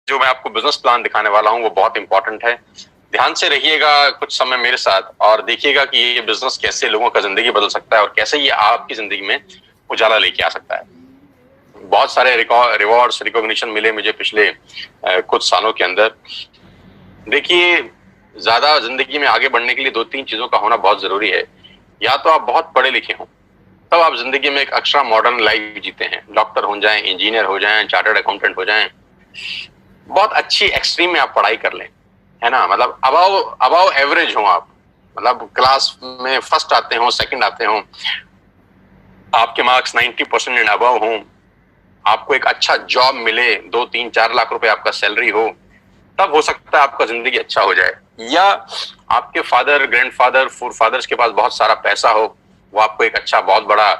जो मैं आपको बिजनेस प्लान दिखाने वाला हूँ वो बहुत इंपॉर्टेंट है। ध्यान से रहिएगा कुछ समय मेरे साथ और देखिएगा कि ये बिजनेस कैसे लोगों का जिंदगी बदल सकता है और कैसे ये आपकी जिंदगी में उजाला लेके आ सकता है। बहुत सारे रिवॉर्ड्स रिकॉग्निशन मिले मुझे पिछले कुछ सालों के अंदर। देखिए, ज्यादा जिंदगी में आगे बढ़ने के लिए दो तीन चीजों का होना बहुत जरूरी है। या तो आप बहुत पढ़े लिखे हों, तब आप जिंदगी में एक एक्स्ट्रा मॉडर्न लाइफ जीते हैं, डॉक्टर हो जाएं, इंजीनियर हो जाएं, चार्टर्ड अकाउंटेंट हो जाएं, बहुत अच्छी एक्सट्रीम में आप पढ़ाई कर लें, है ना, मतलब अबाव अबाव एवरेज हो आप, मतलब क्लास में फर्स्ट आते हो, सेकंड आते हो, आपके मार्क्स 90% एंड अबव हो, आपको एक अच्छा जॉब मिले, 2-3-4 लाख रुपए आपका सैलरी हो, तब हो सकता है आपका जिंदगी अच्छा हो जाए। या आपके फादर, ग्रैंडफादर, फोरफादर्स के पास बहुत सारा पैसा हो, वो आपको एक अच्छा बहुत बड़ा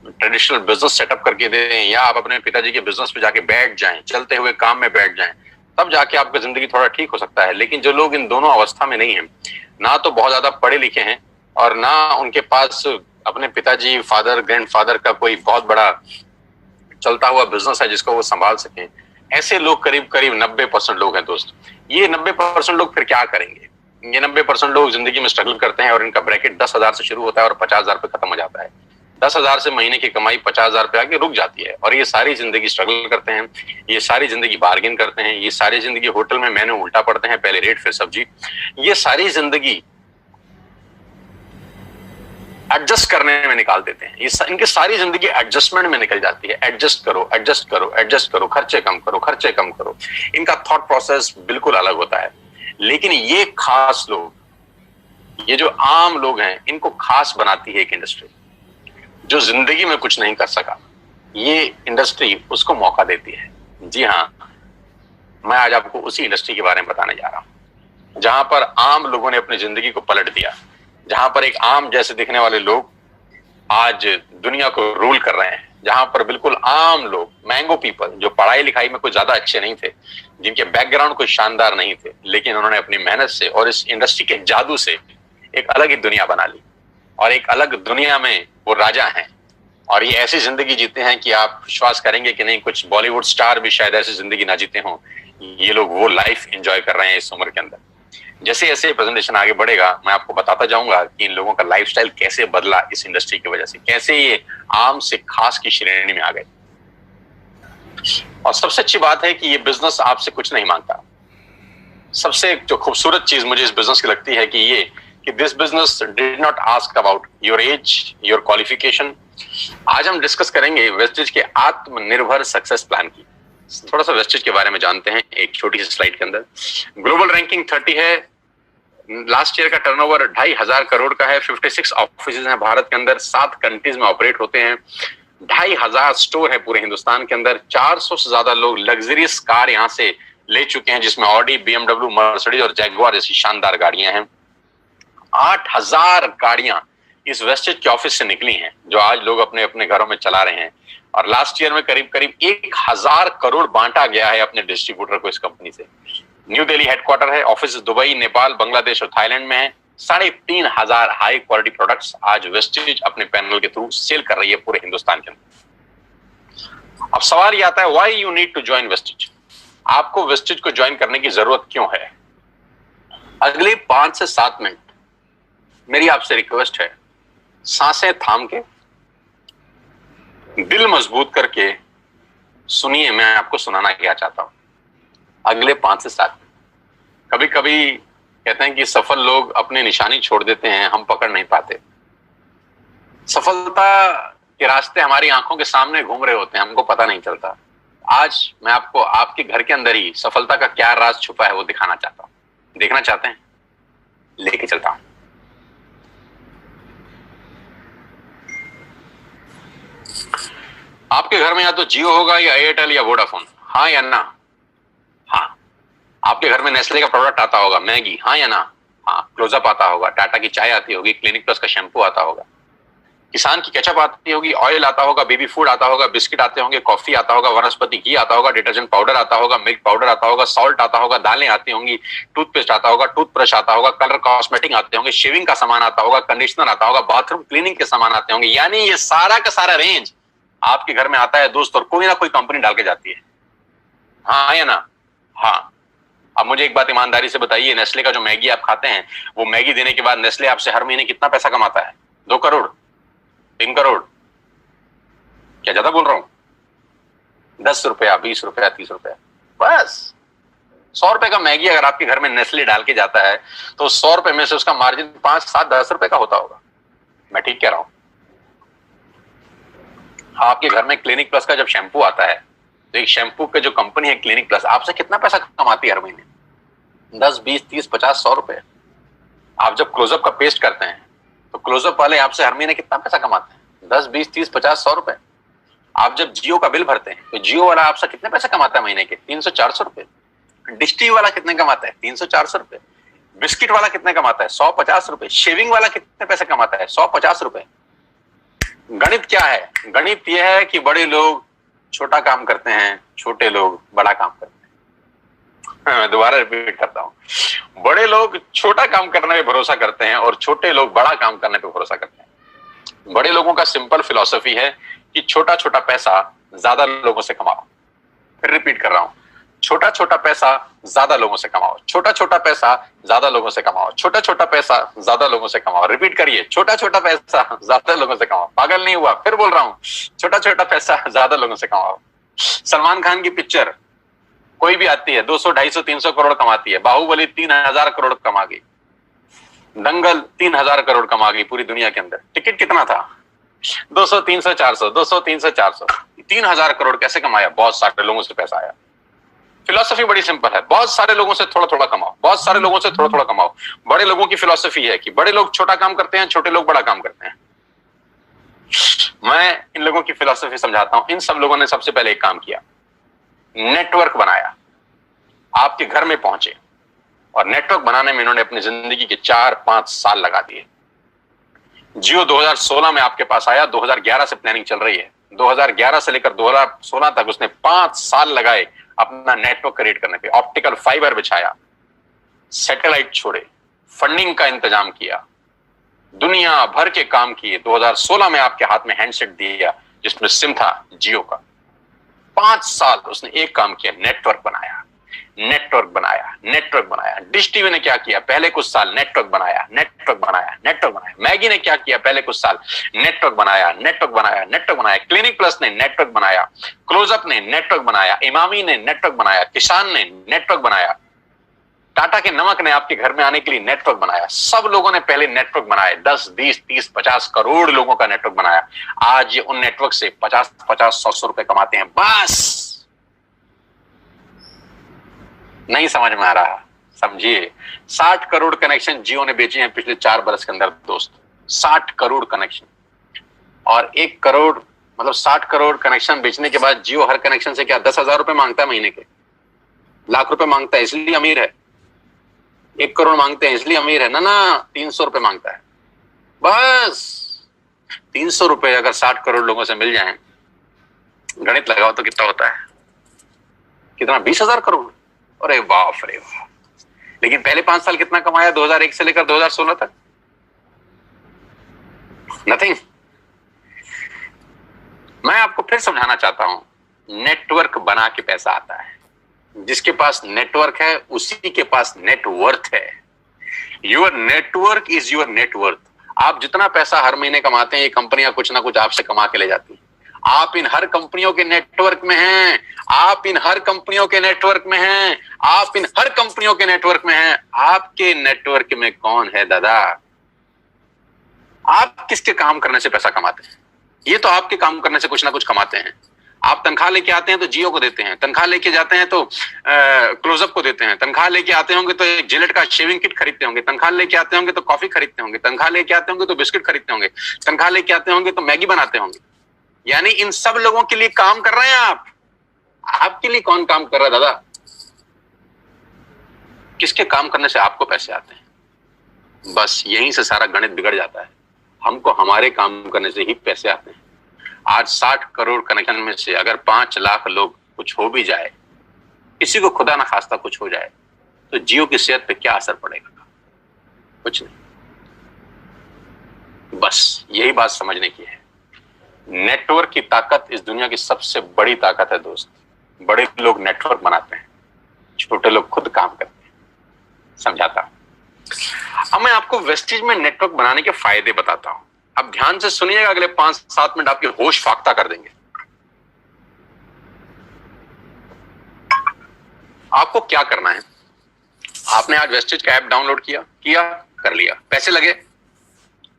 ट्रेडिशनल बिजनेस सेटअप करके दे दें, या आप अपने पिताजी के बिजनेस पे जाके बैठ जाएं, चलते हुए काम में बैठ जाएं, तब जाके आपका जिंदगी थोड़ा ठीक हो सकता है। लेकिन जो लोग इन दोनों अवस्था में नहीं है, ना तो बहुत ज्यादा पढ़े लिखे हैं और ना उनके पास अपने पिताजी, फादर, ग्रैंडफादर का कोई बहुत बड़ा चलता हुआ बिजनेस है जिसको वो संभाल सकें, ऐसे लोग करीब करीब 90% लोग हैं दोस्त। ये 90% लोग फिर क्या करेंगे? ये 90% लोग जिंदगी में स्ट्रगल करते हैं और इनका ब्रैकेट 10,000 से शुरू होता है और 50,000 पे खत्म हो जाता है। 10,000 से महीने की कमाई 50,000 पे आके रुक जाती है और ये सारी जिंदगी स्ट्रगल करते हैं, ये सारी जिंदगी बार्गेन करते हैं, ये सारी जिंदगी होटल में मेन्यू उल्टा पड़ते हैं, पहले रेट फिर सब्जी, ये सारी जिंदगी एडजस्ट करने में निकाल देते हैं। इनकी सारी जिंदगी एडजस्टमेंट में निकल जाती है। एडजस्ट करो, एडजस्ट करो, एडजस्ट करो, खर्चे कम करो, खर्चे कम करो। इनका थॉट प्रोसेस बिल्कुल अलग होता है। लेकिन ये खास लोग, ये जो आम लोग हैं, इनको खास बनाती है एक इंडस्ट्री। जो जिंदगी में कुछ नहीं कर सका, ये इंडस्ट्री उसको मौका देती है। जी हाँ, मैं आज आपको उसी इंडस्ट्री के बारे में बताने जा रहा हूं, जहां पर आम लोगों ने अपनी जिंदगी को पलट दिया, जहां पर एक आम जैसे दिखने वाले लोग आज दुनिया को रूल कर रहे हैं, जहां पर बिल्कुल आम लोग, मैंगो पीपल, जो पढ़ाई लिखाई में कोई ज्यादा अच्छे नहीं थे, जिनके बैकग्राउंड कोई शानदार नहीं थे, लेकिन उन्होंने अपनी मेहनत से और इस इंडस्ट्री के जादू से एक अलग ही दुनिया बना ली और एक अलग दुनिया में वो राजा हैं। और ये ऐसी जिंदगी जीते हैं कि आप विश्वास करेंगे कि नहीं, कुछ बॉलीवुड स्टार भी शायद ऐसी जिंदगी ना जीते हों। ये लोग वो लाइफ एंजॉय कर रहे हैं इस उम्र के अंदर। जैसे जैसे प्रेजेंटेशन आगे बढ़ेगा, मैं आपको बताता जाऊंगा कि इन लोगों का लाइफस्टाइल कैसे बदला इस इंडस्ट्री की वजह से, कैसे ये आम से खास की श्रेणी में आ गए। और सबसे अच्छी बात है कि ये बिजनेस आपसे कुछ नहीं मांगता। सबसे जो खूबसूरत चीज मुझे इस बिजनेस की लगती है कि this business did not ask about your age, your qualification. आज हम डिस्कस करेंगे वेस्टेज के आत्मनिर्भर सक्सेस प्लान की। थोड़ा सा वेस्टेज के बारे में जानते हैं एक छोटी सी स्लाइड के अंदर। ग्लोबल रैंकिंग 30 है। लास्ट ईयर का टर्नओवर 2,500 करोड़ का है। 56 ऑफिस हैं भारत के अंदर, 7 कंट्रीज में ऑपरेट होते हैं। 2,500 स्टोर है पूरे हिंदुस्तान के अंदर। 400 से ज्यादा लोग लग्जरियस कार यहाँ से ले चुके हैं, जिसमें ऑडी, BMW, मर्सिडीज और जैगुआर जैसी शानदार गाड़ियां हैं। 8,000 गाड़ियां इस वेस्टेज के ऑफिस से निकली हैं, जो आज लोग अपने अपने घरों में चला रहे हैं। और लास्ट ईयर में करीब करीब 1,000 करोड़ बांटा गया है अपने डिस्ट्रीब्यूटर को इस कंपनी से। न्यू दिल्ली हेडक्वार्टर है। ऑफिस दुबई, नेपाल, बांग्लादेश और थाईलैंड में है। 3,500 हाई क्वालिटी प्रोडक्ट्स आज वेस्टेज अपने पैनल के थ्रू सेल कर रही है पूरे हिंदुस्तान के अंदर। अब सवाल ये आता है, why you need to join wastage? आपको वेस्टेज को ज्वाइन करने की जरूरत क्यों है? अगले 5 से 7 मिनट मेरी आपसे रिक्वेस्ट है, सांसें थाम के, दिल मजबूत करके सुनिए मैं आपको सुनाना क्या चाहता हूं। अगले 5 से 7 मिनट। कभी कभी कहते हैं कि सफल लोग अपनी निशानी छोड़ देते हैं, हम पकड़ नहीं पाते। सफलता के रास्ते हमारी आंखों के सामने घूम रहे होते हैं, हमको पता नहीं चलता। आज मैं आपको आपके घर के अंदर ही सफलता का क्या राज छुपा है वो दिखाना चाहता हूं। देखना चाहते हैं? लेके चलता हूं। आपके घर में या तो जियो होगा या एयरटेल या वोडाफोन, हाँ या ना? हाँ। आपके घर में नेस्ले का प्रोडक्ट आता होगा, मैगी, हाँ या ना? हाँ। क्लोजअप आता होगा, टाटा की चाय आती होगी, क्लिनिक प्लस का शैम्पू आता होगा, किसान की केचप आती होगी, ऑयल आता होगा, बेबी फूड आता होगा, बिस्किट आते होंगे, कॉफी आता होगा, वनस्पति घी आता होगा, डिटर्जेंट पाउडर आता होगा, मिल्क पाउडर आता होगा, सॉल्ट आता होगा, दालें आती होंगी, टूथपेस्ट आता होगा, टूथब्रश आता होगा, कलर कॉस्मेटिक आते होंगे, शेविंग का सामान आता होगा, कंडीशनर आता होगा, बाथरूम क्लीनिंग के सामान आते होंगे। यानी ये सारा का सारा रेंज आपके घर में आता है दोस्त, और कोई ना कोई कंपनी डाल के जाती है। हाँ या ना? हाँ। अब मुझे एक बात ईमानदारी से बताइए, नेस्ले का जो मैगी आप खाते हैं, वो मैगी देने के बाद नेस्ले आपसे हर महीने कितना पैसा कमाता है? 2 करोड़, 3 करोड़? क्या ज्यादा बोल रहा हूं? 10 रुपया, 20 रुपया, 30 रुपया, बस। 100 रुपए का मैगी अगर आपके घर में नेस्ले डाल के जाता है तो 100 रुपए में से उसका मार्जिन 5, 7, 10 रुपए का होता होगा। मैं ठीक कह रहा हूं? आपके घर में क्लिनिक प्लस का जब शैंपू आता है तो एक शैंपू के जो कंपनी है क्लिनिक प्लस आपसे कितना पैसा कमाती है हर महीने? 10, 20, 30, 50, 100 रुपए। आप जब क्लोजअप का पेस्ट करते हैं तो क्लोजअप वाले आपसे हर महीने कितना पैसा कमाते हैं? 10, 20, 30, 50, 100 रुपए। आप जब जियो का बिल भरते हैं तो जियो वाला आपसे कितने पैसे कमाता है महीने के? 300, 400 रुपए। डिश टीवी वाला कितने कमाता है? 300, 400 रुपए। बिस्किट वाला कितने कमाता है? 150 रुपए। शेविंग वाला कितने पैसे कमाता है? 150 रुपए। गणित क्या है? गणित यह है कि बड़े लोग छोटा काम करते हैं, छोटे लोग बड़ा काम करते हैं। मैं दोबारा रिपीट करता हूं, बड़े लोग छोटा काम करने पे भरोसा करते हैं और छोटे लोग बड़ा काम करने पे भरोसा करते हैं। बड़े लोगों का सिंपल फिलॉसफी है कि छोटा छोटा पैसा ज्यादा लोगों से कमाओ। फिर रिपीट कर रहा हूं, छोटा छोटा पैसा ज्यादा लोगों से कमाओ, छोटा छोटा पैसा ज्यादा लोगों से कमाओ, छोटा छोटा पैसा ज्यादा लोगों से कमाओ। रिपीट करिए, छोटा छोटा पैसा ज्यादा लोगों से कमाओ। पागल नहीं हुआ? फिर बोल रहा हूं, छोटा छोटा पैसा ज्यादा लोगों से कमाओ। सलमान खान की पिक्चर कोई भी आती है 200, 250, 300 करोड़ कमाती है। बाहुबली 3000 करोड़ कमा गई, दंगल 3000 करोड़ कमा गई पूरी दुनिया के अंदर। टिकट कितना था? 200, 300, 400, 200, 300, 400, 3000 करोड़ कैसे कमाया? बहुत सारे लोगों से पैसा आया। फिलॉसफी बड़ी सिंपल है, बहुत सारे लोगों से थोड़ा थोड़ा कमाओ, बहुत सारे लोगों से थोड़ा थोड़ा कमाओ। बड़े लोगों की फिलॉसफी है कि बड़े लोग छोटा काम करते हैं, छोटे लोग बड़ा काम करते हैं। मैं इन लोगों की फिलॉसफी समझाता हूं। इन सब लोगों ने सबसे पहले एक काम किया, नेटवर्क बनाया, आपके घर में पहुंचे और नेटवर्क बनाने में इन्होंने अपनी जिंदगी के 4-5 साल लगा दिए। जियो 2016 में आपके पास आया, 2011 से प्लानिंग चल रही है। 2011 से लेकर 2016 तक उसने 5 साल लगाए अपना नेटवर्क क्रिएट करने पे। ऑप्टिकल फाइबर बिछाया, सैटेलाइट छोड़े, फंडिंग का इंतजाम किया, दुनिया भर के काम किए। 2016 में आपके हाथ में हैंडसेट दिया जिसमें सिम था जियो का। 5 साल उसने एक काम किया, नेटवर्क बनाया, नेटवर्क बनाया, नेटवर्क बनाया। डिश टीवी ने क्या किया? पहले कुछ साल नेटवर्क बनाया, नेटवर्क बनाया, नेटवर्क बनाया। मैगी ने क्या किया? पहले कुछ साल नेटवर्क बनाया, नेटवर्क बनाया, नेटवर्क बनाया। क्लिनिक प्लस ने नेटवर्क बनाया, क्लोजअप ने नेटवर्क बनाया, इमामी ने नेटवर्क बनाया, किसान ने नेटवर्क बनाया, टाटा के नमक ने आपके घर में आने के लिए नेटवर्क बनाया। सब लोगों ने पहले नेटवर्क बनाए, 10, 20, 30, 50 करोड़ लोगों का नेटवर्क बनाया। आज ये उन नेटवर्क से 50, 100 रुपए कमाते हैं। बस नहीं समझ में आ रहा? समझिए, 60 करोड़ कनेक्शन जियो ने बेचे हैं पिछले 4 बरस के अंदर दोस्त। 60 करोड़ कनेक्शन, और 1 करोड़ मतलब 60 करोड़ कनेक्शन बेचने के बाद जियो हर कनेक्शन से क्या 10,000 रुपए मांगता है महीने के? लाख रुपए मांगता है इसलिए अमीर है? 1 करोड़ मांगते हैं इसलिए अमीर है? ना, 300 रुपए मांगता है। बस 300 रुपए अगर 60 करोड़ लोगों से मिल जाएं, गणित लगाओ तो कितना होता है? कितना? 20,000 करोड़। अरे बाप रे बाप। लेकिन पहले 5 साल कितना कमाया 2001 से लेकर 2016 तक? नथिंग। मैं आपको फिर समझाना चाहता हूं, नेटवर्क बना के पैसा आता है। जिसके पास नेटवर्क है उसी के पास नेटवर्थ है। Your network is your net worth. आप जितना पैसा हर महीने कमाते हैं, ये कंपनियां कुछ ना कुछ आपसे कमा के ले जाती हैं। आप इन हर कंपनियों के नेटवर्क में हैं, आप इन हर कंपनियों के नेटवर्क में हैं, आप इन हर कंपनियों के नेटवर्क में हैं। आपके नेटवर्क में कौन है दादा? आप किसके काम करने से पैसा कमाते हैं? ये तो आपके काम करने से कुछ ना कुछ कमाते हैं। आप तनख्वाह लेके आते हैं तो जियो को देते हैं, तनख्वाह लेके जाते हैं तो क्लोजअप को देते हैं, तनख्वाह लेके आते होंगे तो एक जिलेट का शेविंग किट खरीदते होंगे, तनख्वाह लेके आते होंगे तो कॉफी खरीदते होंगे, तनख्वाह लेके आते होंगे तो बिस्किट खरीदते होंगे, तनख्वाह लेके आते होंगे तो मैगी बनाते होंगे। यानी इन सब लोगों के लिए काम कर रहे हैं आप। आपके लिए कौन काम कर रहा है दादा? किसके काम करने से आपको पैसे आते हैं? बस यहीं से सारा गणित बिगड़ जाता है। हमको हमारे काम करने से ही पैसे आते हैं। आज 60 करोड़ कनेक्शन में से अगर 5 लाख लोग कुछ हो भी जाए, किसी को खुदा ना खास्ता कुछ हो जाए, तो जियो की सेहत पे क्या असर पड़ेगा? कुछ नहीं। बस यही बात समझने की है। नेटवर्क की ताकत इस दुनिया की सबसे बड़ी ताकत है दोस्त। बड़े लोग नेटवर्क बनाते हैं, छोटे लोग खुद काम करते हैं। समझाता हूं। अब मैं आपको वेस्टेज में नेटवर्क बनाने के फायदे बताता हूं। अब ध्यान से सुनिएगा, अगले 5-7 मिनट आपके होश फाख्ता कर देंगे। आपको क्या करना है, आपने आज वेस्टेज का ऐप डाउनलोड किया कर लिया, पैसे लगे,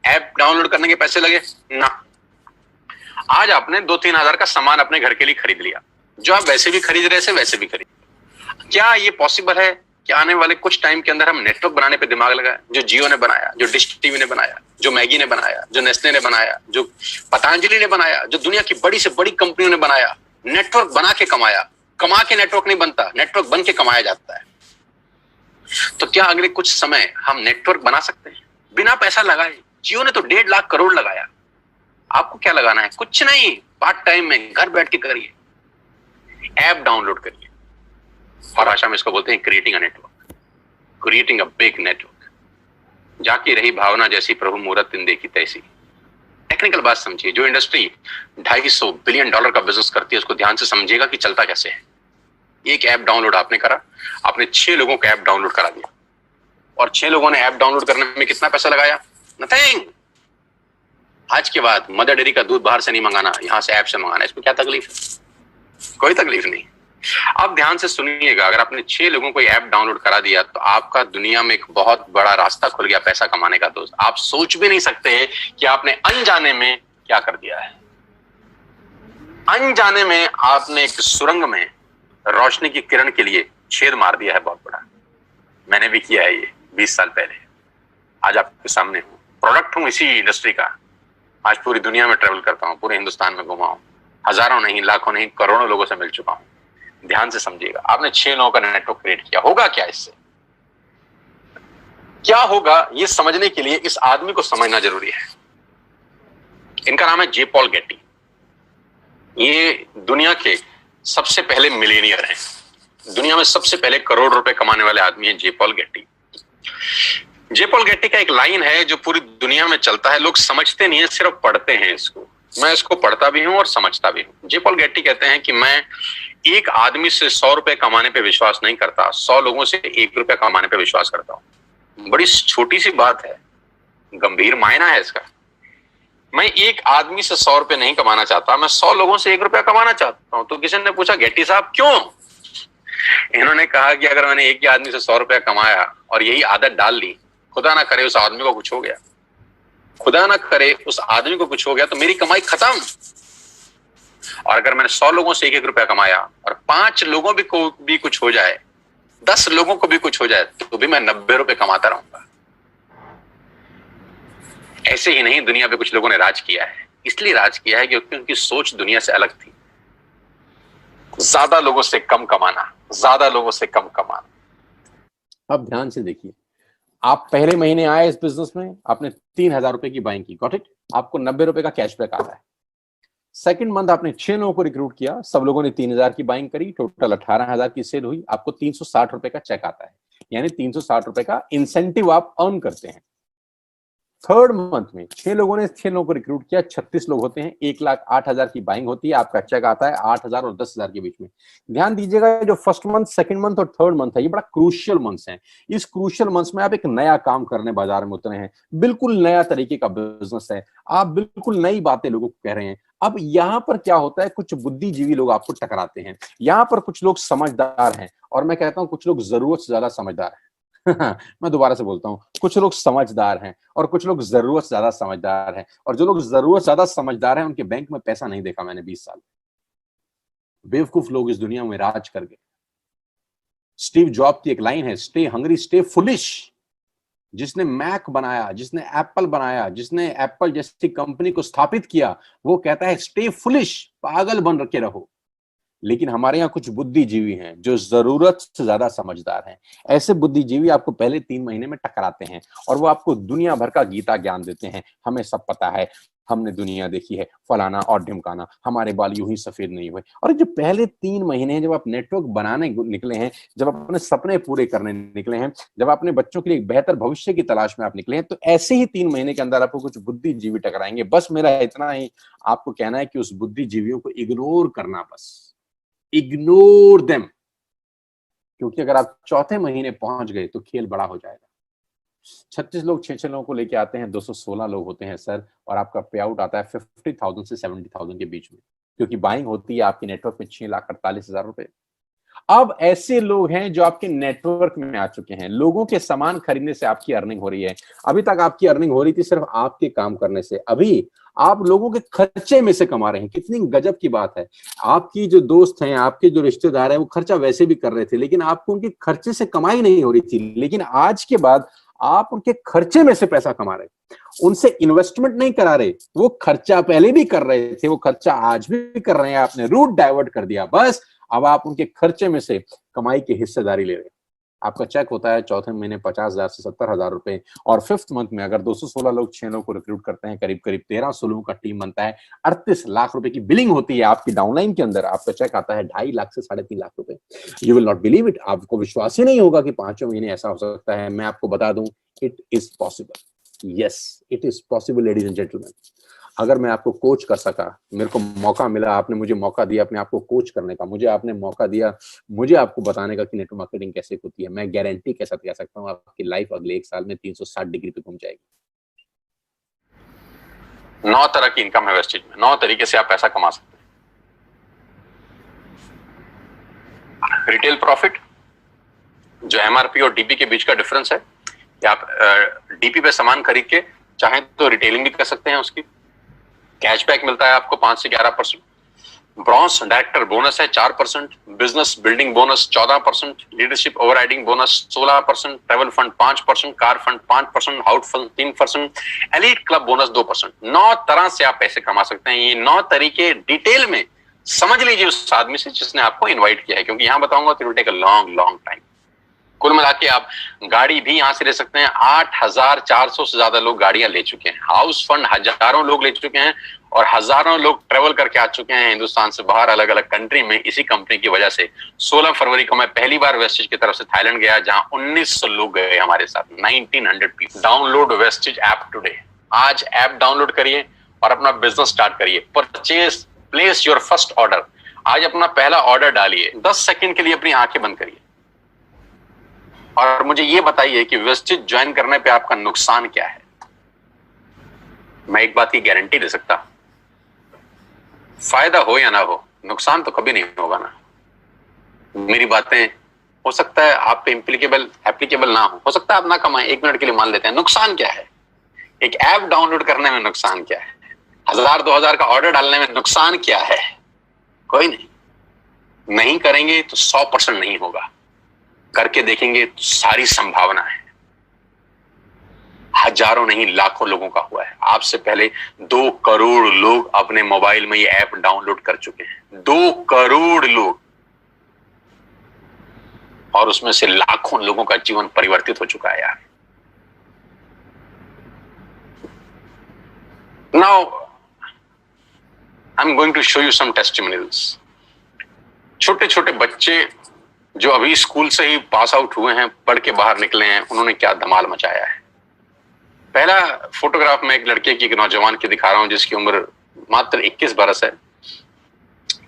ऐप डाउनलोड करने के पैसे लगे ना। आज आपने 2-3 हजार का सामान अपने घर के लिए खरीद लिया, जो आप वैसे भी खरीद रहे थे वैसे भी खरीद। क्या ये पॉसिबल है कि आने वाले कुछ टाइम के अंदर हम नेटवर्क बनाने पे दिमाग लगाए? जो जियो ने बनाया, जो डिश टीवी ने बनाया, जो मैगी ने बनाया, जो नेस्ले ने बनाया, जो पतंजलि ने बनाया, जो दुनिया की बड़ी से बड़ी कंपनियों ने बनाया, नेटवर्क बना के कमाया। कमा के नेटवर्क नहीं बनता, नेटवर्क बन के कमाया जाता है। तो क्या अगले कुछ समय हम नेटवर्क बना सकते हैं बिना पैसा लगाए? जियो ने तो 1.5 लाख करोड़ लगाया। आपको क्या लगाना है? कुछ नहीं, पार्ट टाइम में घर बैठ के करिए, ऐप डाउनलोड करिए। और आशा में इसको बोलते हैं creating a network, creating a big network. जाकी रही भावना जैसी प्रभु मुहूर्त दिन देखी तैसी। टेक्निकल बात समझिए, जो इंडस्ट्री $250 बिलियन का बिजनेस करती है उसको ध्यान से समझिएगा कि चलता कैसे है। एक ऐप डाउनलोड आपने करा, आपने 6 लोगों का ऐप डाउनलोड करा दिया, और 6 लोगों ने ऐप डाउनलोड करने में कितना पैसा लगाया? नथिंग। आज के बाद मदर डेयरी का दूध बाहर से नहीं मंगाना, यहां से ऐप से मंगाना। इसमें क्या तकलीफ है? कोई तकलीफ नहीं। अब ध्यान से सुनिएगा, अगर आपने 6 लोगों को ऐप डाउनलोड करा दिया तो आपका दुनिया में एक बहुत बड़ा रास्ता खुल गया पैसा कमाने का। दोस्त, आप सोच भी नहीं सकते कि आपने अनजाने में क्या कर दिया है। अनजाने में आपने एक सुरंग में रोशनी की किरण के लिए छेद मार दिया है बहुत बड़ा। मैंने भी किया है ये 20 साल पहले। आज आपके सामने हूं, प्रोडक्ट हूं इसी इंडस्ट्री का। आज पूरी दुनिया में ट्रेवल करता हूं, पूरे हिंदुस्तान में घुमा हूं, हजारों नहीं, लाखों नहीं, करोड़ों लोगों से मिल चुका हूं। ध्यान से समझिएगा, आपने 6 लोगों का नेटवर्क क्रिएट किया, होगा क्या इससे? क्या होगा ये समझने के लिए इस आदमी को समझना जरूरी है। इनका नाम है जे पॉल गेटी। ये दुनिया के सबसे पहले मिलेनियर हैं। दुनिया में सबसे पहले करोड़ रुपए कमाने वाले आदमी है जे पॉल गेटी। जे पॉल गेटी का एक लाइन है जो पूरी दुनिया में चलता है, लोग समझते नहीं है, सिर्फ पढ़ते हैं इसको। मैं इसको पढ़ता भी हूं और समझता भी हूं। जे पॉल गेटी कहते हैं कि मैं एक आदमी से 100 रुपए कमाने पे विश्वास नहीं करता, 100 लोगों से 1 रुपया कमाने पे विश्वास करता हूं। बड़ी छोटी सी बात है, गंभीर मायना है इसका। मैं एक आदमी से 100 रुपए नहीं कमाना चाहता, मैं 100 लोगों से 1 रुपया कमाना चाहता हूं। तो किसी ने पूछा, गेटी साहब क्यों? इन्होंने कहा कि अगर मैंने एक ही आदमी से 100 रुपया कमाया और यही आदत डाल ली, खुदा ना करे उस आदमी को कुछ हो गया, खुदा ना करे उस आदमी को कुछ हो गया, तो मेरी कमाई खत्म। और अगर मैंने 100 लोगों से 1-1 रुपया कमाया और 5 लोगों को भी कुछ हो जाए, 10 लोगों को भी कुछ हो जाए, तो भी मैं 90 रुपए कमाता रहूंगा। ऐसे ही नहीं, दुनिया पे कुछ लोगों ने राज किया है। इसलिए राज किया है क्योंकि उनकी सोच दुनिया से अलग थी। ज्यादा लोगों से कम कमाना, ज्यादा लोगों से कम कमाना। अब ध्यान से देखिए, आप पहले महीने आए इस बिजनेस में, आपने 3,000 रुपए की बाइंग की, गॉट इट? आपको 90 रुपए का कैशबैक आ रहा है। सेकंड मंथ आपने 6 लोगों को रिक्रूट किया, सब लोगों ने 3,000 की बाइंग करी, टोटल 18,000 की सेल हुई, आपको 360 रुपए का चेक आता है, यानी 360 रुपए का इंसेंटिव आप अर्न करते हैं। थर्ड मंथ में 6 लोगों ने 6 लोगों को रिक्रूट किया, 36 लोग होते हैं, 1,08,000 की बाइंग होती है, आपका चेक आता है 8,000 और 10,000 के बीच में। ध्यान दीजिएगा, जो फर्स्ट मंथ, सेकंड मंथ और थर्ड मंथ है, ये बड़ा क्रूशियल मंथ्स है। इस क्रूशियल मंथ्स में आप एक नया काम करने बाजार में उतरे हैं, बिल्कुल नया तरीके का बिजनेस है, आप बिल्कुल नई बातें लोगों को कह रहे हैं। अब यहां पर क्या होता है, कुछ बुद्धिजीवी लोग आपको टकराते हैं। यहां पर कुछ लोग समझदार हैं, और मैं कहता हूं कुछ लोग जरूरत से ज्यादा समझदार हैं। मैं दोबारा से बोलता हूं, कुछ लोग समझदार हैं और कुछ लोग जरूरत से ज्यादा समझदार हैं। और जो लोग जरूरत से ज्यादा समझदार हैं, उनके बैंक में पैसा नहीं देखा मैंने 20 साल। बेवकूफ लोग इस दुनिया में राज कर गए। स्टीव जॉब की एक लाइन है, स्टे हंग्री स्टे फुलिश। जिसने मैक बनाया, जिसने एप्पल बनाया, जिसने एप्पल जैसी कंपनी को स्थापित किया, वो कहता है स्टे फुलिश, पागल बन के रहो। लेकिन हमारे यहाँ कुछ बुद्धिजीवी हैं जो जरूरत से ज्यादा समझदार हैं। ऐसे बुद्धिजीवी आपको पहले 3 महीने में टकराते हैं और वो आपको दुनिया भर का गीता ज्ञान देते हैं। हमें सब पता है, हमने दुनिया देखी है, फलाना और ढिमकाना, हमारे बाल यूं ही सफेद नहीं हुए। और जो पहले 3 महीने हैं, जब आप नेटवर्क बनाने निकले हैं, जब आप अपने सपने पूरे करने निकले हैं, जब अपने बच्चों के लिए एक बेहतर भविष्य की तलाश में आप निकले हैं, तो ऐसे ही 3 महीने के अंदर आपको कुछ बुद्धिजीवी टकराएंगे। बस मेरा इतना ही आपको कहना है कि उस बुद्धिजीवियों को इग्नोर करना, बस इग्नोर देम, क्योंकि अगर आप चौथे महीने पहुंच गए तो खेल बड़ा हो जाएगा। 36 लोग 6 लोगों को लेके आते हैं, 216 लोग होते हैं सर, और आपका पे आउट आता है 50,000 से 70,000 के बीच में, क्योंकि बाइंग होती है आपके नेटवर्क में 6,48,000 रुपए। अब ऐसे लोग हैं जो आपके नेटवर्क में आ चुके हैं, लोगों के सामान खरीदने से आपकी अर्निंग हो रही है। अभी तक आपकी अर्निंग हो रही थी सिर्फ आपके काम करने से, अभी आप लोगों के खर्चे में से कमा रहे हैं। कितनी गजब की बात है। आपकी जो दोस्त हैं, आपके जो रिश्तेदार हैं, वो खर्चा वैसे भी कर रहे थे, लेकिन आपको उनके खर्चे से कमाई नहीं हो रही थी, लेकिन आज के बाद आप उनके खर्चे में से पैसा कमा रहे हैं। उनसे इन्वेस्टमेंट नहीं करा रहे, वो खर्चा पहले भी कर रहे थे, वो खर्चा आज भी कर रहे हैं, आपने रूट डाइवर्ट कर दिया, बस अब आप उनके खर्चे में से कमाई की हिस्सेदारी ले रहे हैं। आपका चेक होता है चौथे महीने 50,000 से 70,000 रुपए, और फिफ्थ मंथ में अगर 216 लोग 6 लोग को रिक्रूट करते हैं, करीब करीब 1300 लोगों का टीम बनता है, 38 लाख रुपए की बिलिंग होती है आपकी डाउनलाइन के अंदर। आपका चेक आता है 2.5 लाख से 3.5 लाख रुपए। You will not believe it, आपको विश्वास ही नहीं होगा कि 5वें महीने ऐसा हो सकता है। मैं आपको बता दूं, it is possible. Yes, it is possible ladies and gentleman. अगर मैं आपको कोच कर सका, मेरे को मौका मिला, आपने मुझे मौका दिया अपने आप को कोच करने का, मुझे आपने मौका दिया मुझे आपको बताने का कि नेटवर्क मार्केटिंग कैसे होती है, मैं गारंटी के साथ कह सकता हूँ आपकी लाइफ अगले 1 साल में 360 डिग्री पे घूम जाएगी। 9 तरह की इनकम है वेस्टेज में, 9 तरीके से आप पैसा कमा सकते हैं। रिटेल प्रॉफिट, जो एमआरपी और डीपी के बीच का डिफरेंस है, कि आप डीपी पे सामान खरीद के चाहें तो रिटेलिंग भी कर सकते हैं, उसकी कैशबैक मिलता है आपको 5 से 11%। ब्रॉन्ज डायरेक्टर बोनस है 4%, business building bonus 14%, leadership overriding bonus 16%, travel fund 5%, car fund 5%, house fund 3%, elite club bonus 2%। 9 तरह से आप पैसे कमा सकते हैं। ये 9 तरीके डिटेल में समझ लीजिए उस आदमी से जिसने आपको इन्वाइट किया है, क्योंकि यहां बताऊंगा तो it will take a long time. कुल मिला के आप गाड़ी भी यहां से ले सकते हैं। 8,400 से ज्यादा लोग गाड़ियां ले चुके हैं, हाउस फंड हजारों लोग ले चुके हैं, और हजारों लोग ट्रेवल करके आ चुके हैं हिंदुस्तान से बाहर अलग अलग कंट्री में इसी कंपनी की वजह से। 16 फरवरी को मैं पहली बार वेस्टेज की तरफ से थाईलैंड गया, जहां 1900 लोग गए हमारे साथ, 1900 people. Download wastage app today. आज ऐप डाउनलोड करिए और अपना बिजनेस स्टार्ट करिए। Purchase, place your first order. आज अपना पहला ऑर्डर डालिए। 10 सेकंड के लिए अपनी आंखें बंद करिए और मुझे ये बताइए कि वेस्टेज ज्वाइन करने पे आपका नुकसान क्या है। मैं एक बात की गारंटी दे सकता, फायदा हो या ना हो, नुकसान तो कभी नहीं होगा ना। मेरी बातें हो सकता है आप पे एप्लीकेबल ना हो सकता है आप ना कमाएं, 1 मिनट के लिए मान लेते हैं। नुकसान क्या है? एक ऐप डाउनलोड करने में नुकसान क्या है? 1,000-2,000 का ऑर्डर डालने में नुकसान क्या है? कोई नहीं करेंगे तो 100% नहीं होगा, करके देखेंगे तो सारी संभावना है। हजारों नहीं लाखों लोगों का हुआ है। आपसे पहले 2 करोड़ लोग अपने मोबाइल में ये ऐप डाउनलोड कर चुके हैं, 2 करोड़ लोग, और उसमें से लाखों लोगों का जीवन परिवर्तित हो चुका है यार। Now I am going to show you some testimonials. छोटे छोटे बच्चे जो अभी स्कूल से ही पास आउट हुए हैं, पढ़ के बाहर निकले हैं, उन्होंने क्या धमाल मचाया है। पहला फोटोग्राफ मैं एक लड़के की, एक नौजवान की दिखा रहा हूं जिसकी उम्र मात्र 21 बरस है।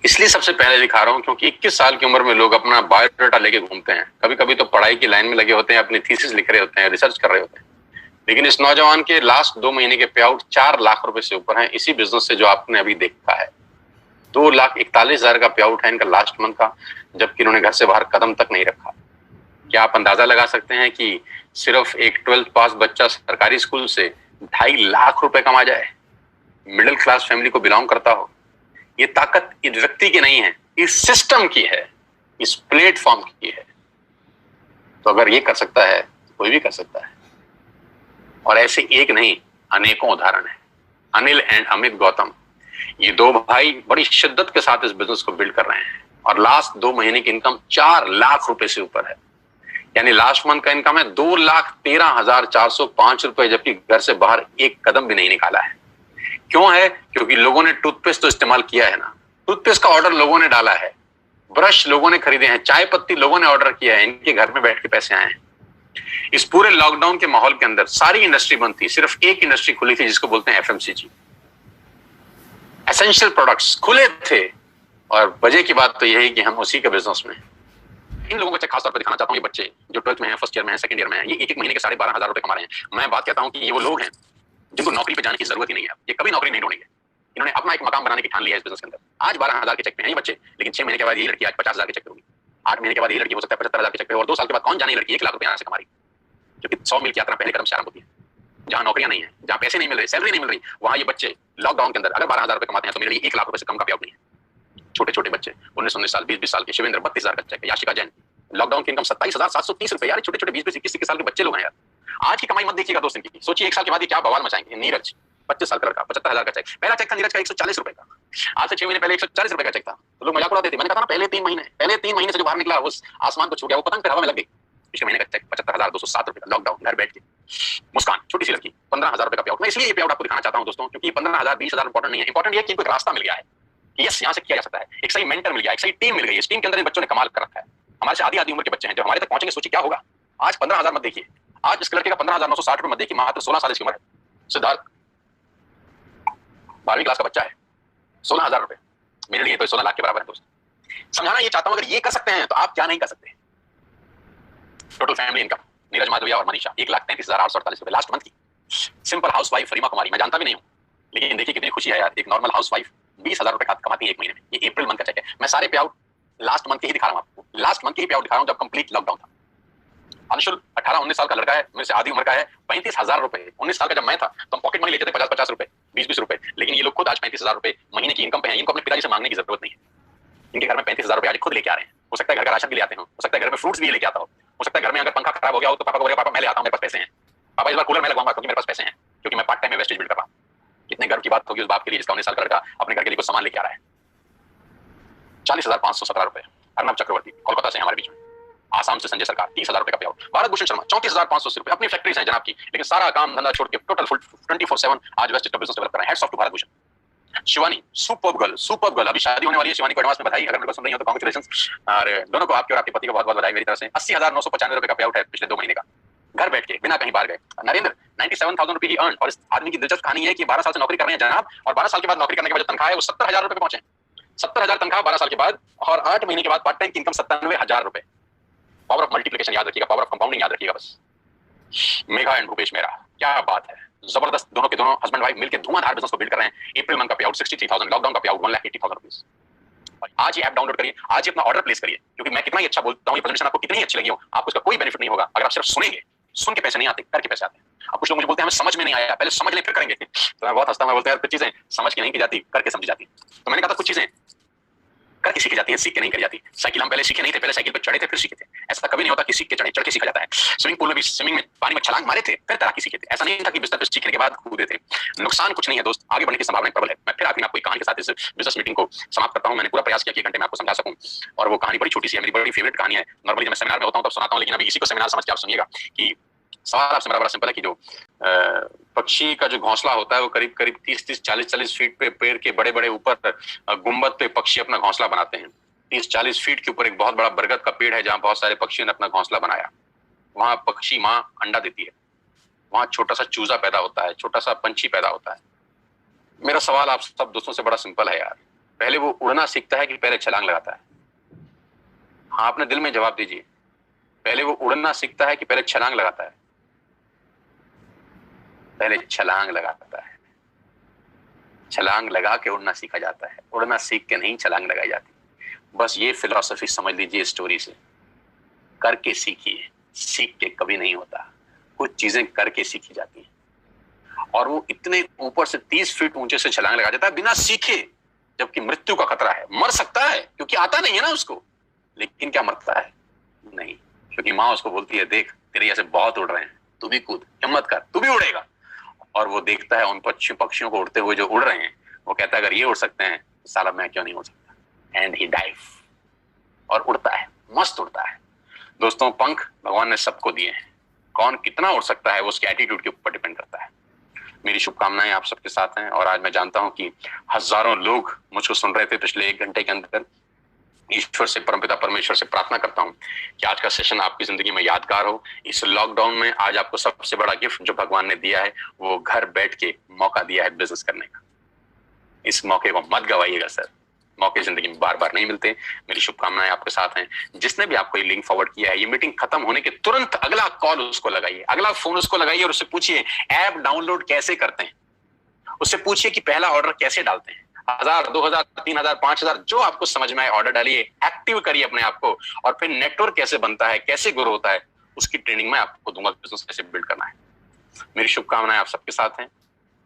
इसलिए सबसे पहले दिखा रहा हूं क्योंकि 21 साल की उम्र में लोग अपना बायोडाटा लेके घूमते हैं। कभी कभी तो पढ़ाई की लाइन में लगे होते हैं, अपनी थीसिस लिख रहे होते हैं, रिसर्च कर रहे होते हैं। लेकिन इस नौजवान के लास्ट 2 महीने के पे आउट 4 लाख रुपए से ऊपर है, इसी बिजनेस से जो आपने अभी देखा है। 2,41,000 का पे आउट है इनका लास्ट मंथ का, जबकि इन्होंने घर से बाहर कदम तक नहीं रखा। क्या आप अंदाजा लगा सकते हैं कि सिर्फ एक 12th पास बच्चा सरकारी स्कूल से 2.5 लाख रुपए कमा जाए, मिडिल क्लास फैमिली को बिलोंग करता हो? ये ताकत इस व्यक्ति की नहीं है, इस सिस्टम की है, इस प्लेटफॉर्म की है। तो अगर ये कर सकता है तो कोई भी कर सकता है। और ऐसे एक नहीं, अनेकों उदाहरण है। अनिल एंड अमित गौतम, ये 2 भाई बड़ी शिद्दत के साथ इस बिजनेस को बिल्ड कर रहे हैं, और लास्ट 2 महीने की इनकम 4 लाख रुपए से ऊपर है। यानी लास्ट मंथ का इनकम है 2,13,405 रुपए, जबकि घर से बाहर एक कदम भी नहीं निकाला है। क्यों है? क्योंकि लोगों ने टूथपेस्ट तो इस्तेमाल किया है ना, टूथपेस्ट का ऑर्डर लोगों ने डाला है, ब्रश लोगों ने खरीदे हैं, चाय पत्ती लोगों ने ऑर्डर किया है, इनके घर में बैठ के पैसे आए हैं। इस पूरे लॉकडाउन के माहौल के अंदर सारी इंडस्ट्री बंद थी, सिर्फ एक इंडस्ट्री खुली थी जिसको बोलते हैं FMCG। एसेंशियल प्रोडक्ट्स खुले थे, और वजह की बात तो यह है कि हम उसी के बिजनेस में इन लोगों को खासतौर पर दिखाना चाहता हूँ। ये बच्चे जो 12th में हैं, फर्स्ट ईयर में हैं, सेकंड ईयर में हैं, ये एक महीने के 12,500 रुपए कमा रहे हैं। मैं बात कहता हूँ कि ये वो लोग हैं जिनको नौकरी पे जाने की जरूरत ही नहीं है। ये कभी नौकरी नहीं ढूंढेंगे। इन्होंने अपना एक मकाम बनाने की ठान लिया है इस बिजनेस के अंदर। आज 12,000 के चेक पे हैं ये बच्चे, लेकिन 6 महीने के बाद ये लड़की आज 50,000 के चेक पे होगी। 8 महीने के बाद ये लड़की हो सकता है 75,000 के चेक पे, और 2 साल के बाद कौन जाने लड़की 1 लाख रुपए यहाँ से कमा रही, क्योंकि 100 मील की यात्रा पहले कदम से आरंभ होती है। जहाँ नौकरियां नहीं है, जहाँ पैसे नहीं मिल रहे, सैलरी नहीं मिल रही, वहाँ ये बच्चे लॉकडाउन के अंदर अगर 12,000 रुपए कमाते हैं तो मेरे लिए 1 लाख रुपए से कम का पेआउट नहीं है। छोटे छोटे बच्चे 19-19 साल, 20-20 साल के, शिवेंद्र 32,000 का चेक, याशिका जैन लॉकडाउन की इनकम 27,730 रुपए। यार छोटे छोटे 20-21 साल के बच्चे लोग हैं यार। आज की कमाई मत देखिएगा दोस्त इनकी, सोचिए 1 साल के बाद ये क्या बवाल मचाएंगे। नीरज 25 साल का लड़का, 75,000 का चेक, पहला चेक था नीरज का 140 रुपए का। आज से 6 महीने पहले 140 रुपए का चेक था, तो लोग मजाक उड़ाते थे। मैंने कहा ना पहले 3 महीने से जो बाहर निकला उस आसमान को छू गया, वो पतंग फिर हवा में लग गई। पिछले महीने का चेक 75,207 रुपए का, लॉकडाउन, घर बैठ के। मुस्कान छोटी सी लड़की 15,000 रुपए का पेआउट। मैं इसलिए ये पेआउट आपको दिखाना चाहता हूं दोस्तों, क्योंकि 15,000 20,000 इंपॉर्टेंट नहीं है। इंपॉर्टेंट ये है कि इनको एक रास्ता मिल गया है, यस यहाँ से किया जा सकता है। एक सही मेंटर मिल गया, एक सही टीम मिल गई। इस टीम के अंदर इन बच्चों ने कमाल कर रखा है। हमारे से आधी उम्र के बच्चे हैं, जब हमारे तक पहुंचेंगे सोचिए क्या होगा। आज 15,000 मत देखिए, आज इस लड़के का 15,960 रुपए मत देखिए, मात्र 16 साल की उम्र है। सिद्धार्थ 12वीं क्लास का बच्चा है, 16,000 रुपए मेरे लिए तो 16 लाख के बराबर है दोस्त। समझाना ये चाहता हूं, अगर ये कर सकते हैं तो आप क्या नहीं कर सकते। टोटल फैमिली इनकम नीरज माधविया और मनीषा 1,33,848 रुपए लास्ट मंथ की। सिंपल हाउस वाइफ रीमा कुमारी, मैं जानता भी नहीं हूँ, लेकिन देखिए कितनी खुशी है यार। एक नॉर्मल हाउस वाइफ 20,000 रुपए कमाती है 1 महीने में। ये अप्रैल मंथ का चेक है। मैं सारे पेआउट लास्ट मंथ के ही दिखा रहा हूँ आपको, लास्ट मंथ के ही पेआउट दिखा रहा हूँ जब कंप्लीट लॉकडाउन था। अंशुल 18-19 साल का लड़का है, मेरे से आधी उम्र का है, 35,000 रुपए। 19 साल का जब मैं था तो हम पॉकेट मनी लेते थे 50-50 रुपए, 20-20 रुपए, लेकिन ये लोग खुद आज 35,000 रुपए महीने की इनकम पे हैं। इनको अपने पिताजी से मांगने की जरूरत नहीं है। इनके घर में 35,000 रुपए आज खुद लेके आ रहे हैं। हो सकता है घर का राशन भी ले आते हो सकता है घर में फ्रूट्स भी लेके आता हो सकता है घर में अगर पंखा खराब हो गया हो तो पापा को बोलेगा पापा मैं ले आता हूं, मेरे पास पैसे हैं, पापा इस बार कूलर मैं लगवाऊंगा क्योंकि मेरे पास पैसे हैं, क्योंकि मैं पार्ट टाइम में वेस्टेज बिल्ड कर रहा हूं। कितने गर्व की बात होगी उस बाप के लिए जिसका 19 साल का लड़का अपने घर के लिए कुछ सामान लेके आ रहा है। 40,517 रुपए। अर्नब चक्रवर्ती कोलकाता से हमारे बीच में। आसाम से संजय सरकार 30,000 रुपए का पेआउट। भारत भूषण शर्मा 34,580 रुपए। अपनी फैक्ट्रीज हैं जनाब की, लेकिन सारा काम धंधा छोड़ के टोटल फुल 24/7 आज वेस्ट बिजनेस डेवलप कर रहे हैं। Hats off to Bharat Bhushan. Shivani superb girl, अभी शादी होने वाली है। शिवानी को एडवांस में बधाई, अगर मेरे को सुन रही हो तो कांग्रेचुलेशंस। और दोनों को, आपके और आपके पति को बहुत बहुत बधाई मेरी तरफ से। 80,995 रुपए का पेआउट है पिछले 2 महीने का, घर बैठ के बिना कहीं बाहर गए। नरेंद्र 97,000 रुपए की अर्न। और इस आदमी की दिलचस्प कहानी है कि 12 साल से नौकरी कर रहे हैं जनाब, और 12 साल के बाद नौकरी करने के बाद जो तनख्वाह है वो 70,000 रुपए पे पहुंचे। 70,000 तनख्वाह 12 साल के बाद, और 8 महीने के बाद पार्ट टाइम की इनकम 97,000 रुपए। पावर ऑफ मल्टीप्लिकेशन याद रखिएगा, पावर ऑफ कंपाउंडिंग याद रखिएगा बस। मेघा एंड भूपेश मेहरा, क्या बात है, जबरदस्त। दोनों के दोनों हस्बैंड वाइफ मिलकर धुआंधार बिजनेस को बिल्ड कर रहे हैं। अप्रैल मंथ का पेआउट 63,000, लॉकडाउन का पेआउट 1,80,000 रुपीस। आज ही ऐप डाउनलोड करिए, आज ही अपना ऑर्डर प्लेस करिए, क्योंकि मैं कितना ही अच्छा बोलता हूँ, ये प्रेजेंटेशन आपको कितनी ही अच्छी लगी हो, आपको उसका कोई बेनिफिट नहीं होगा अगर आप सिर्फ सुनेंगे। सुन के पैसे नहीं आते, करके पैसे आते हैं। अब कुछ लोग मुझे बोलते हैं हमें समझ में नहीं आया, पहले समझ लें फिर करेंगे। तो मैं बहुत हंसता हूं, बोलते हैं कुछ चीजें समझ के नहीं की जाती, करके समझी जाती। तो मैंने कहा था कुछ चीजें करके सीखी जाती है, सीख के नहीं करी जाती। साइकिल हम पहले सीखे नहीं थे, पहले साइकिल पे चढ़े थे फिर सीखे थे। ऐसा कभी नहीं होता कि सीख के चढ़ के सीखा जाता है। स्विमिंग पूल में भी, स्विमिंग में पानी में छलांग मारे थे फिर तैराकी सीखे थे। ऐसा नहीं था कि बिस्तर पे सीखने के बाद कूदे थे। नुकसान कुछ नहीं है दोस्त, आगे बढ़ने की संभावना प्रबल है। मैं फिर आखिर में आपको एक कहानी के साथ इस बिजनेस मीटिंग को समाप्त करता हूं। मैंने पूरा प्रयास किया कि 1 घंटे में आपको समझा सकूं, और वो कहानी बड़ी छोटी सी है, मेरी बड़ी फेवरेट कहानी है। नॉर्मली जब मैं सेमिनार में होता हूं तब सुनाता हूं, लेकिन अभी इसी को सेमिनार समझ के आप सुनिएगा। कि सवाल आपसे बड़ा सिंपल है कि जो पक्षी का जो घोंसला होता है वो करीब करीब 30-30, 40-40 फीट पे पेड़ के बड़े बड़े ऊपर गुंबद पे पक्षी अपना घोंसला बनाते हैं। 30-40 फीट के ऊपर एक बहुत बड़ा बरगद का पेड़ है जहां बहुत सारे पक्षियों ने अपना घोंसला बनाया। वहां पक्षी माँ अंडा देती है, वहां छोटा सा चूजा पैदा होता है, छोटा सा पंछी पैदा होता है। मेरा सवाल आप सब दोस्तों से बड़ा सिंपल है यार, पहले वो उड़ना सीखता है कि पहले छलांग लगाता है? हाँ, अपने दिल में जवाब दीजिए, पहले वो उड़ना सीखता है कि पहले छलांग लगाता है? पहले छलांग लगाता है। छलांग लगा के उड़ना सीखा जाता है, उड़ना सीख के नहीं छलांग लगाई जाती। बस ये फिलॉसफी समझ लीजिए स्टोरी से। करके सीखिए, सीख के कभी नहीं होता। कुछ चीजें करके सीखी जाती हैं। और वो इतने ऊपर से 30 फीट ऊंचे से छलांग लगा देता है बिना सीखे, जबकि मृत्यु का खतरा है। मर सकता है क्योंकि आता नहीं है ना उसको, लेकिन क्या मरता है? नहीं, क्योंकि माँ उसको बोलती है देख तेरे ऐसे बहुत उड़ रहे हैं, तू भी कूद, हिम्मत कर, तू भी उड़ेगा। और वो देखता है उन पक्षियों को उड़ते हुए जो उड़ रहे हैं, वो कहता है अगर ये उड़ सकते हैं तो साला मैं क्यों नहीं उड़ सकता। एंड ही डाइव, और उड़ता है, मस्त उड़ता है। दोस्तों, पंख भगवान ने सबको दिए हैं, कौन कितना उड़ सकता है वो उसके एटीट्यूड के ऊपर डिपेंड करता है। मेरी शुभकामनाएं आप सबके साथ हैं, और आज मैं जानता हूं कि हजारों लोग मुझको सुन रहे थे पिछले 1 घंटे के अंदर। ईश्वर से, परमपिता परमेश्वर से प्रार्थना करता हूं कि आज का सेशन आपकी जिंदगी में यादगार हो। इस लॉकडाउन में आज आपको सबसे बड़ा गिफ्ट जो भगवान ने दिया है वो घर बैठ के मौका दिया है बिजनेस करने का। इस मौके को मत गवाइएगा सर, मौके जिंदगी में बार बार नहीं मिलते। मेरी शुभकामनाएं आपके साथ हैं। जिसने भी आपको ये लिंक फॉरवर्ड किया है, ये मीटिंग खत्म होने के तुरंत अगला कॉल उसको लगाइए, अगला फोन उसको लगाइए और उससे पूछिए ऐप डाउनलोड कैसे करते हैं। उससे पूछिए कि पहला ऑर्डर कैसे डालते हैं। 1000, 2000, 3000, 5000 जो आपको समझ में आए ऑर्डर डालिए, एक्टिव करिए अपने आप को, और फिर नेटवर्क कैसे बनता है, कैसे ग्रो होता है, उसकी ट्रेनिंग मैं आपको दूंगा, बिजनेस कैसे बिल्ड करना है। मेरी शुभकामनाएं आप सबके साथ हैं।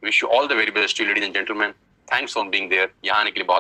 Wish you all the very best ladies and gentleman. Thanks for being there. यहाँ आने के लिए बहुत